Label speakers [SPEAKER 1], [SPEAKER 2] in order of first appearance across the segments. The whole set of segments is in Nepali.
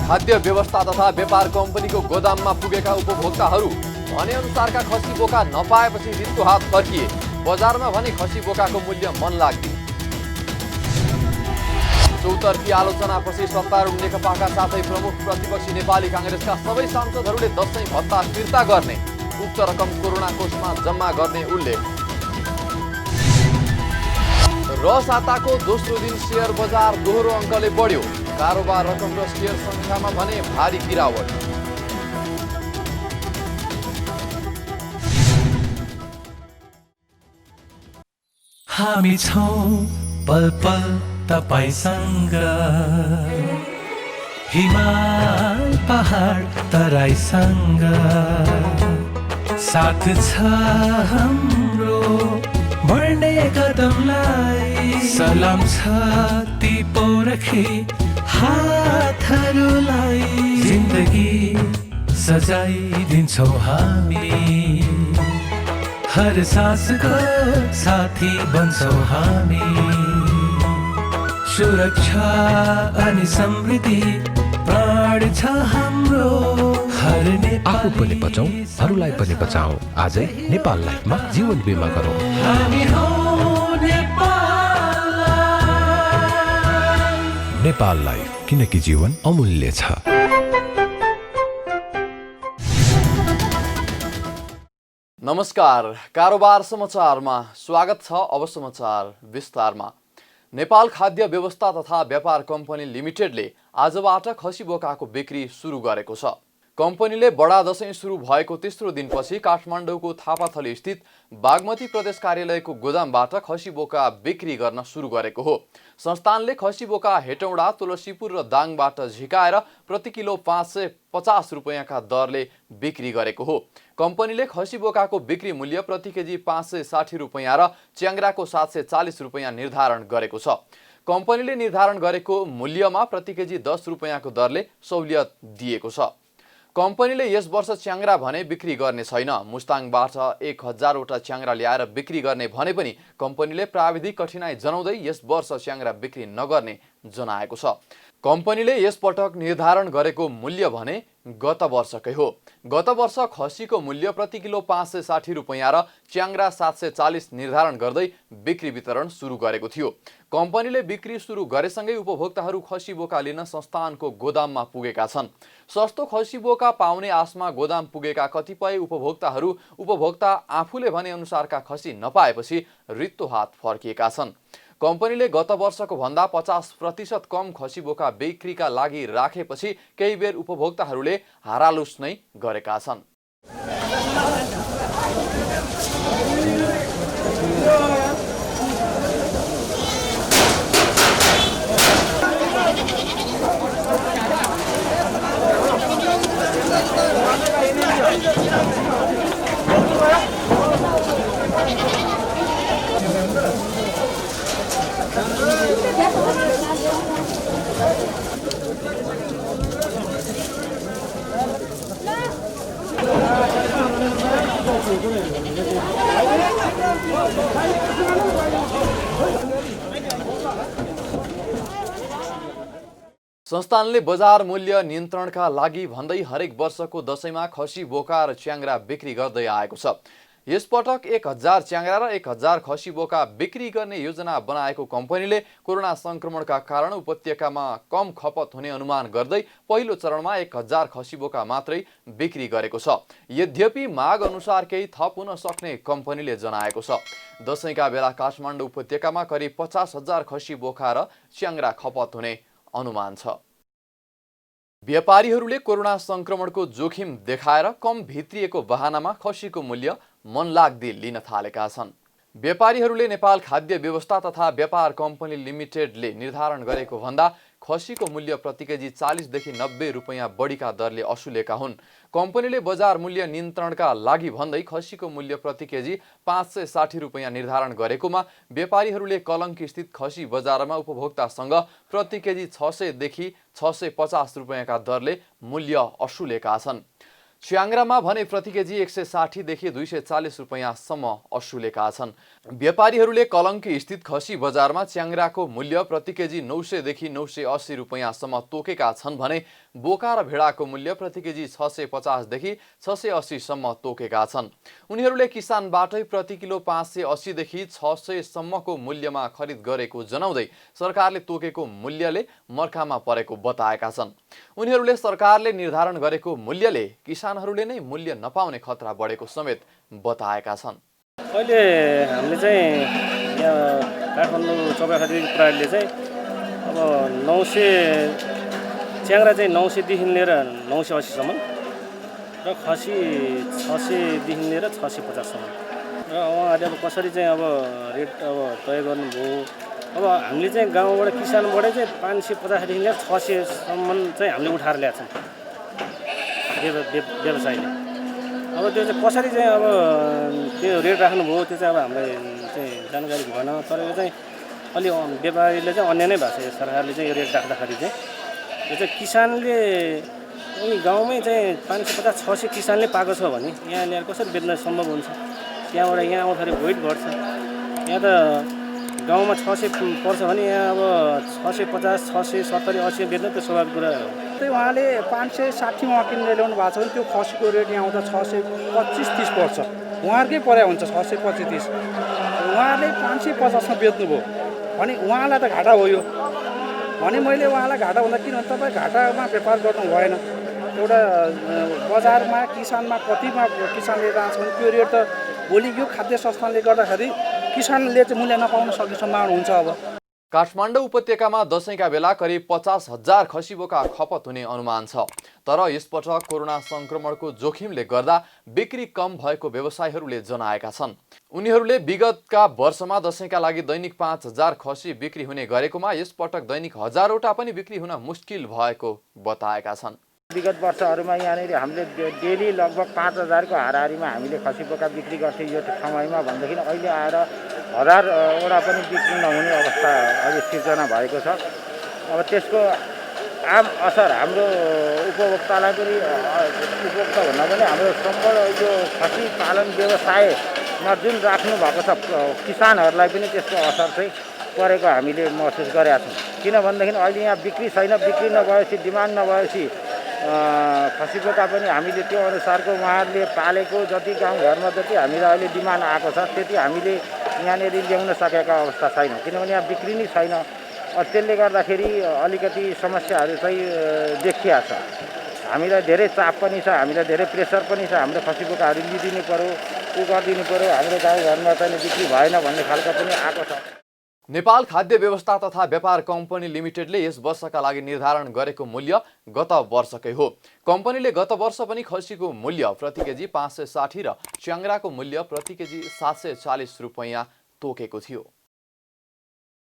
[SPEAKER 1] खाद्य व्यवस्था तथा व्यापार कम्पनीको गोदाममा पुगेका उपभोक्ताहरू भनेअनुसारका खसी बोका नपाएपछि रित्तो हात फर्किए। बजारमा भने खसी बोकाको मूल्य मनलाग्दी। चौतर्फी आलोचनापछि सत्तारूढ नेकपाका साथै प्रमुख प्रतिपक्षी नेपाली कांग्रेसका सबै सांसदहरूले दशैं भत्ता फिर्ता गर्ने, उक्त रकम कोरोना कोषमा जम्मा गर्ने उल्लेख। रसाताको दोस्रो दिन शेयर बजार दोहोरो अङ्कले बढ्यो। कारोबार रकम र शेयर संख्यामा भने भारी गिरावट।
[SPEAKER 2] हामी छौं पल पल तपाईसँग, हिमाल पहाड तराईसँग, साथ छ हाम्रो बढ्ने कदमलाई। सलाम छ ती पोरखी हातहरूलाई, जिन्दगी सजाइदिन्छौँ हामी, हर सासको साथी बन्छौँ हामी। सुरक्षा अनि समृद्धि प्राण छ हाम्रो, हर
[SPEAKER 3] आफू पनि बचाऊ, अरूलाई पनि बचाऊ। आजै नेपाल लाइफमा जीवन बिमा गरौँ।
[SPEAKER 2] हामी हौं नेपाल लाइफ।
[SPEAKER 3] नेपाल लाइफ, किनकि जीवन अमूल्य छ।
[SPEAKER 1] नमस्कार, कारोबार समाचारमा स्वागत छ। अब समाचार विस्तारमा। नेपाल खाद्य व्यवस्था तथा व्यापार कम्पनी लिमिटेडले आजबाट खसी बोकाको बिक्री सुरु गरेको छ। कम्पनीले बडा दशैं सुरु भएको तेस्रो दिनपछि काठमाडौँको थापाथली स्थित बागमती प्रदेश कार्यालयको गोदामबाट खसी बोका बिक्री गर्न सुरु गरेको हो। संस्थानले खसी बोका हेटौँडा, तुलसीपुर र दाङबाट झिकाएर प्रति किलो 550 रुपैयाँका दरले बिक्री गरेको हो। कम्पनीले खसी बोकाको बिक्री मूल्य प्रति केजी 560 रुपैयाँ र च्याङ्ग्राको 740 रुपैयाँ निर्धारण गरेको छ। कम्पनीले निर्धारण गरेको मूल्यमा प्रति केजी 10 रुपैयाँको दरले सहुलियत दिएको छ। कम्पनीले यस वर्ष च्याङ्ग्रा भने बिक्री गर्ने छैन। मुस्ताङबाट 1000 वटा च्याङ्ग्रा ल्याएर बिक्री गर्ने भने पनि कम्पनीले प्राविधिक कठिनाई जनाउँदै यस वर्ष च्याङ्ग्रा बिक्री नगर्ने जनाएको छ। कम्पनीले यस पटक निर्धारण गरेको मूल्य भने गत वर्षकै हो। गत वर्ष खसीको मूल्य प्रति किलो 560 रुपैयाँ र च्याङ्ग्रा 740 निर्धारण गर्दै बिक्री वितरण सुरु गरेको थियो। कम्पनीले बिक्री सुरु गरेसँगै उपभोक्ताहरू खसी बोका लिन संस्थानको गोदाममा पुगेका छन्। सस्तो खसी बोका पाउने आशमा गोदाम पुगेका कतिपय उपभोक्ता आफूले भने अनुसारका खसी नपाएपछि रित्तो हात फर्किएका छन्। कम्पनीले गत वर्षको भन्दा 50% कम खसी बोका बिक्रीका लागि राखेपछि केही बेर उपभोक्ताहरूले हारालुस नै गरेका छन्। संस्थानले बजार मूल्य नियन्त्रणका लागि भन्दै हरेक वर्षको दशैंमा खसी बोका र च्याङ्ग्रा बिक्री गर्दै आएको छ। यस पटक 1000 च्याङ्ग्रा र 1000 खसी बोका बिक्री गर्ने योजना बनाएको कम्पनीले कोरोना संक्रमणका कारण उपत्यकामा कम खपत हुने अनुमान गर्दै पहिलो चरणमा 1000 खसी बोका मात्रै बिक्री गरेको छ। यद्यपि माग अनुसार केही थप हुन सक्ने कम्पनीले जनाएको छ। दशैंका बेला काठमाडौँ उपत्यकामा करिब 50,000 खसी बोका र च्याङ्ग्रा खपत हुने अनुमान छ। व्यापारीहरूले कोरोना संक्रमणको जोखिम देखाएर कम भित्रिएको बहानामा खसीको मूल्य मनलाग्दी लिन थालेका छन्। व्यापारीहरूले नेपाल खाद्य व्यवस्था तथा व्यापार कम्पनी लिमिटेडले निर्धारण गरेको भन्दा खसीको मूल्य प्रति केजी 40 देखि 90 रुपैयाँ बढीका दरले असुलेका हुन्। कम्पनीले बजार मूल्य नियन्त्रणका लागि भन्दै खसीको मूल्य प्रति केजी 560 रुपैयाँ निर्धारण गरेकोमा व्यापारीहरूले कलङ्की स्थित खसी बजारमा उपभोक्तासँग प्रति केजी 600 देखि 650 रुपैयाँका दरले मूल्य असुलेका छन्। च्याङ्ग्रामा भने प्रति केजी 160 देखि 240 रुपैयाँसम्म असुलेका छन्। व्यापारीहरूले कलङ्की स्थित खसी बजारमा च्याङ्ग्राको मूल्य प्रति केजी 900 देखि 980 रुपैयाँसम्म तोकेका छन् भने बोका र भेडाको मूल्य प्रति केजी 650 देखि 680 सम्म तोकेका छन्। उनीहरूले किसानबाटै प्रति किलो 580 देखि 600 सम्मको मूल्यमा खरिद गरेको जनाउँदै सरकारले तोकेको मूल्यले मर्कामा परेको बताएका छन्। उनीहरूले सरकारले निर्धारण गरेको मूल्यले किसानहरूले नै मूल्य नपाउने खतरा बढेको समेत बताएका छन्।
[SPEAKER 4] अहिले हामीले चाहिँ यहाँ काठमाडौँ चौपाखाती प्रहरीले चाहिँ अब 900 च्याङ्ग्रा चाहिँ 900 देखि लिएर 980 सम्म र खसी 600 देखि लिएर 650 सम्म र उहाँहरूले अब कसरी चाहिँ अब रेट अब तय गर्नुभयो। अब हामीले चाहिँ गाउँबाट किसानबाटै चाहिँ 550 देखि लिएर 600 सम्म चाहिँ हामीले उठाएर ल्याएको छौँ व्यवसायले। अब त्यो चाहिँ कसरी चाहिँ अब त्यो रेट राख्नुभयो त्यो चाहिँ अब हामीलाई चाहिँ जानकारी भएन। तर यो चाहिँ अलि व्यापारीले चाहिँ अन्य नै भएको छ। सरकारले चाहिँ यो रेट राख्दाखेरि चाहिँ यो चाहिँ किसानले उनी गाउँमै चाहिँ 550-600 किसानले पाएको छ भने यहाँ ल्याएर कसरी बेच्न सम्भव हुन्छ। त्यहाँबाट यहाँ आउँदाखेरि वेट घट्छ। यहाँ त गाउँमा 600 पर्छ भने यहाँ अब 650, 670, 80 बेच्नु त्यो स्वाभाविक कुरा हो।
[SPEAKER 5] त्यही उहाँले 560 उहाँ किनेर ल्याउनु भएको छ भने त्यो खसीको रेट यहाँ आउँदा 625-30 पर्छ। उहाँहरूकै पर्या हुन्छ 625-30। उहाँले 550मा बेच्नुभयो भने उहाँलाई त घाटा हो यो भने मैले उहाँलाई घाटा हुँदा किनभने तपाईँ घाटामा व्यापार गर्नु भएन। एउटा बजारमा किसानमा कतिमा किसानले राख्छ भने त्यो रेट त भोलि यो खाद्य संस्थानले गर्दाखेरि किसानले चाहिँ मूल्य नपाउन सक्ने सम्भावना हुन्छ। अब
[SPEAKER 1] काठमाडौँ उपत्यकामा दशैंका बेला करिब 50,000 खसी बोका खपत हुने अनुमान छ। तर यसपटक कोरोना संक्रमणको जोखिमले गर्दा बिक्री कम भएको व्यवसायीहरूले जनाएका छन्। उनीहरूले विगतका वर्षमा दशैंका लागि दैनिक 5,000 खसी बिक्री हुने गरेकोमा यसपटक दैनिक 1000 वटा पनि बिक्री हुन मुस्किल भएको बताएका छन्।
[SPEAKER 6] विगत वर्षहरूमा यहाँनिर हामीले डेली लगभग 5,000 को हाराहारीमा हामीले खसी बोका बिक्री गर्थ्यौँ यो समयमा भनेदेखि अहिले आएर 1000 वटा पनि बिक्री नहुने अवस्था अहिले सिर्जना भएको छ। अब त्यसको आम असर हाम्रो उपभोक्तालाई पनि उपभोक्ता भन्दा पनि हाम्रो सम्पूर्ण यो खसी पालन व्यवसायमा जुन राख्नु भएको छ किसानहरूलाई पनि त्यसको असर चाहिँ परेको हामीले महसुस गरेका छौँ। किनभनेदेखि अहिले यहाँ बिक्री छैन। बिक्री नभएपछि डिमान्ड नभएपछि खसी बोका पनि हामीले त्यो अनुसारको उहाँहरूले पालेको जति गाउँघरमा जति हामीलाई अहिले डिमान्ड आएको छ त्यति हामीले यहाँनिर ल्याउन सकेका अवस्था छैन। किनभने यहाँ बिक्री नै छैन। त्यसले गर्दाखेरि अलिकति समस्याहरू चाहिँ देखिया छ। हामीलाई धेरै चाप पनि छ। हामीलाई धेरै प्रेसर पनि छ। हाम्रो खसी बोकाहरू लिदिनु पऱ्यो उ गरिदिनु पऱ्यो। हाम्रो गाउँघरमा चाहिँ बिक्री भएन भन्ने खालको पनि आएको छ।
[SPEAKER 1] नेपाल खाद्य व्यवस्था तथा व्यापार कम्पनी लिमिटेडले यस वर्षका लागि निर्धारण गरेको मूल्य गत वर्षकै हो। कम्पनीले गत वर्ष पनि खसीको मूल्य प्रति केजी 560 र च्याङ्ग्राको मूल्य प्रति केजी 740 रुपैयाँ तोकेको थियो।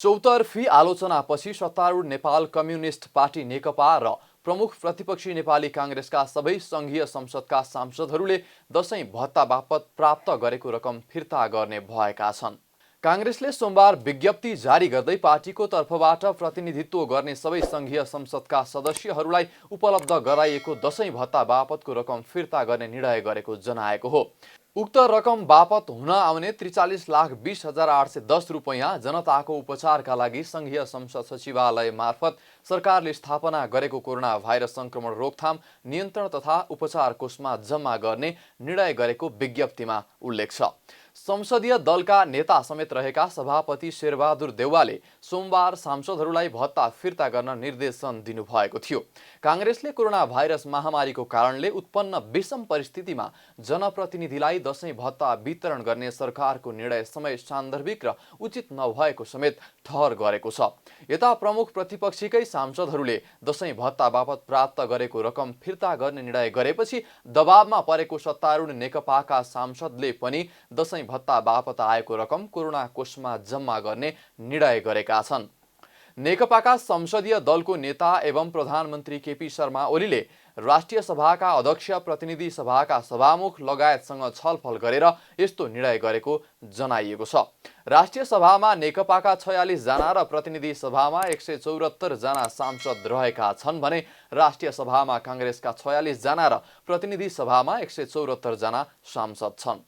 [SPEAKER 1] चौतर्फी आलोचनापछि सत्तारूढ नेपाल कम्युनिस्ट पार्टी नेकपा र प्रमुख प्रतिपक्षी नेपाली काङ्ग्रेसका सबै संघीय संसदका सांसदहरूले दशैं भत्ता बापत प्राप्त गरेको रकम फिर्ता गर्ने भएका छन्। काङ्ग्रेसले सोमबार विज्ञप्ति जारी गर्दै पार्टीको तर्फबाट प्रतिनिधित्व गर्ने सबै संघीय संसदका सदस्यहरूलाई उपलब्ध गराइएको दशैं भत्ता बापतको रकम फिर्ता गर्ने निर्णय गरेको जनाएको हो। उक्त रकम बापत हुन आउने 43,20,810 रुपैयाँ जनताको उपचारका लागि संघीय संसद सचिवालय मार्फत सरकारले स्थापना गरेको कोरोना भाइरस संक्रमण रोकथाम नियन्त्रण तथा उपचार कोषमा जम्मा गर्ने निर्णय गरेको विज्ञप्तिमा उल्लेख छ। संसदीय दलका नेता समेत रहेका सभापति शेरबहादुर देउवाले सोमबार सांसदहरूलाई भत्ता फिर्ता गर्न निर्देशन दिनुभएको थियो। काङ्ग्रेसले कोरोना भाइरस महामारीको कारणले उत्पन्न विषम परिस्थितिमा जनप्रतिनिधिलाई दशैं भत्ता वितरण गर्ने सरकारको निर्णय समय सान्दर्भिक र उचित नभएको समेत ठहर गरेको छ। यता प्रमुख प्रतिपक्षीकै सांसदहरूले दशैं भत्ता बापत प्राप्त गरेको रकम फिर्ता गर्ने निर्णय गरेपछि दबावमा परेको सत्तारूढ नेकपाका सांसदले पनि दशैं भत्ता बापत आएको रकम कोरोना कोषमा जम्मा गर्ने निर्णय गरेका छन्। नेकपाका संसदीय दलको नेता एवं प्रधानमन्त्री केपी शर्मा ओलीले राष्ट्रिय सभाका अध्यक्ष, प्रतिनिधि सभाका सभामुख लगायतसँग छलफल गरेर यस्तो निर्णय गरेको जनाइएको छ। राष्ट्रिय सभामा नेकपाका 46 जना र प्रतिनिधि सभामा 174 जना सांसद रहेका छन् भने राष्ट्रिय सभामा कांग्रेसका 46 जना र प्रतिनिधि सभामा 174 जना सांसद छन्।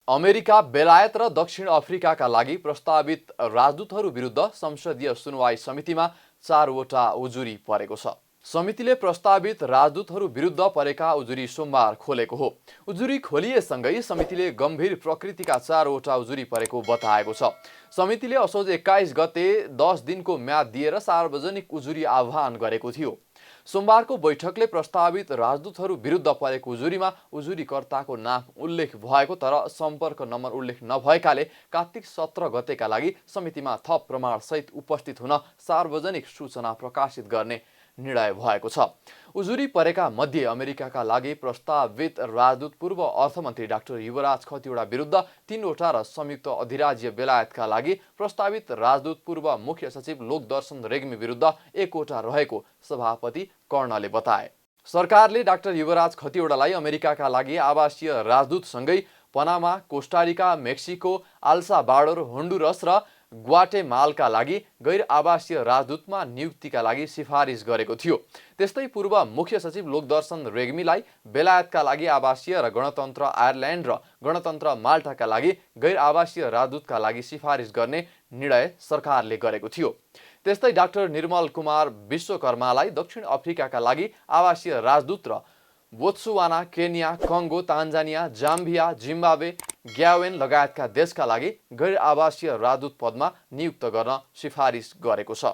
[SPEAKER 1] अमेरिका, बेलायत र दक्षिण अफ्रिकाका लागि प्रस्तावित राजदूतहरू विरुद्ध संसदीय सुनवाई समितिमा 4 वटा उजुरी परेको छ। समितिले प्रस्तावित राजदूतहरू विरुद्ध परेका उजुरी सोमबार खोलेको हो। उजुरी खोलिएसँगै समितिले गम्भीर प्रकृतिका 4 वटा उजुरी परेको बताएको छ। समितिले असोज 21 गते 10 दिनको म्याद दिएर सार्वजनिक उजुरी आह्वान गरेको थियो। सोमबारको बैठकले प्रस्तावित राजदूतहरू विरुद्ध परेको उजुरीमा उजुरीकर्ताको नाम उल्लेख भएको तर सम्पर्क नम्बर उल्लेख नभएकाले कार्तिक 17 गतेका लागि समितिमा थप प्रमाणसहित उपस्थित हुन सार्वजनिक सूचना प्रकाशित गर्ने निर्णय भएको छ। उजुरी परेका मध्ये अमेरिकाका लागि प्रस्तावित राजदूत पूर्व अर्थमन्त्री डाक्टर युवराज खतिवडा विरुद्ध 3 वटा र संयुक्त अधिराज्य बेलायतका लागि प्रस्तावित राजदूत पूर्व मुख्य सचिव लोकदर्शन रेग्मी विरुद्ध 1 वटा रहेको सभापति कर्णले बताए। सरकारले डाक्टर युवराज खतिवडालाई अमेरिकाका लागि आवासीय राजदूतसँगै Panama, Costa Rica, Mexico, all Salvador, होन्डुरस र ग्वाटेमालका लागि गैर आवासीय राजदूतमा नियुक्तिका लागि सिफारिस गरेको थियो। त्यस्तै पूर्व मुख्य सचिव लोकदर्शन रेग्मीलाई बेलायतका लागि आवासीय र गणतन्त्र आयरल्यान्ड र गणतन्त्र माल्टाका लागि गैर आवासीय राजदूतका लागि सिफारिस गर्ने निर्णय सरकारले गरेको थियो। त्यस्तै डाक्टर निर्मल कुमार विश्वकर्मालाई दक्षिण अफ्रिकाका लागि आवासीय राजदूत र Botswana, Kenya, Congo, Tanzania, Zambia, Zimbabwe, ग्यावेन लगायतका देशका लागि गैर आवासीय राजदूत पदमा नियुक्त गर्न सिफारिस गरेको छ।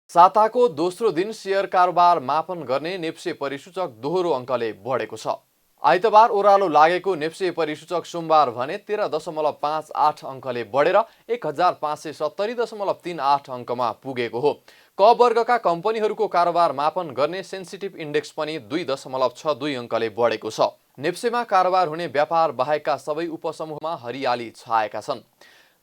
[SPEAKER 1] साताको दोस्रो दिन शेयर कारोबार मापन गर्ने नेप्से परिसूचक दोहोरो अङ्कले बढेको छ। आइतबार ओह्रालो लागेको नेप्से परिसूचक सोमबार भने 13.58 अङ्कले बढेर 1570.38 अङ्कमा पुगेको हो। क वर्गका कम्पनीहरूको कारोबार मापन गर्ने सेन्सिटिभ इन्डेक्स पनि 2.62 अङ्कले बढेको छ। नेप्सेमा कारोबार हुने व्यापार बाहेकका सबै उपसमूहमा हरियाली छाएका छन्।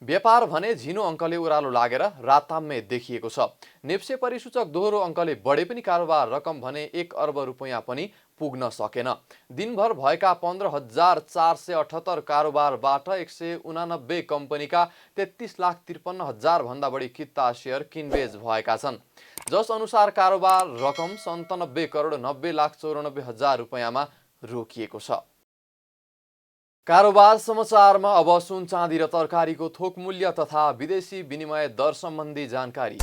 [SPEAKER 1] व्यापार भने झिनो अङ्कले ओह्रालो लागेर राताम्य देखिएको छ। नेप्से परिसूचक दोहोरो अङ्कले बढे पनि कारोबार रकम भने 1 अर्ब रुपैयाँ पनि पुग्न सकेन। दिनभर भएका 15,478 कारोबारबाट 189 कम्पनीका 33,53,000 भन्दा बढी किता शेयर किनबेच भएका छन्, जस अनुसार कारोबार रकम 97,90,94,000 रुपैयाँमा रोकिएको छ। कारोबार समाचारमा अब सुन, चाँदी र तरकारीको थोक मूल्य तथा विदेशी विनिमय दर सम्बन्धी जानकारी।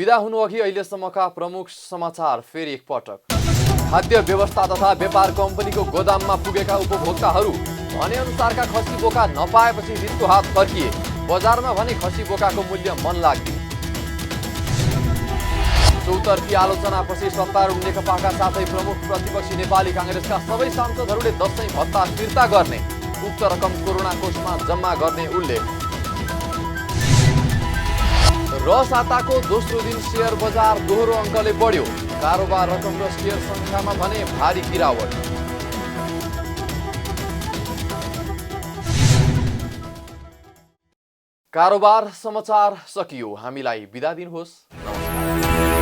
[SPEAKER 1] बिदा हुनुअघि अहिलेसम्मका प्रमुख समाचार फेरि एकपटक। खाद्य व्यवस्था तथा व्यापार कम्पनीको गोदाममा पुगेका उपभोक्ताहरू भनेअनुसारका खसी बोका नपाएपछि रित्तो हात फर्किए। बजारमा भने खसी बोकाको मूल्य मन लाग्ने। चौतर्फी आलोचनापछि सत्तारूढ नेकपाका साथै प्रमुख प्रतिपक्षी नेपाली काङ्ग्रेसका सबै सांसदहरूले दशैं भत्ता फिर्ता गर्ने, उक्त रकम कोरोना कोषमा जम्मा गर्ने उल्लेख। रसाताको दोस्रो दिन शेयर बजार दोहोरो अङ्कले बढ्यो। कारोबार रकम र शेयर सङ्ख्यामा भने भारी गिरावट। कारोबार समाचार सकियो। हामीलाई बिदा दिनुहोस्। नमस्कार।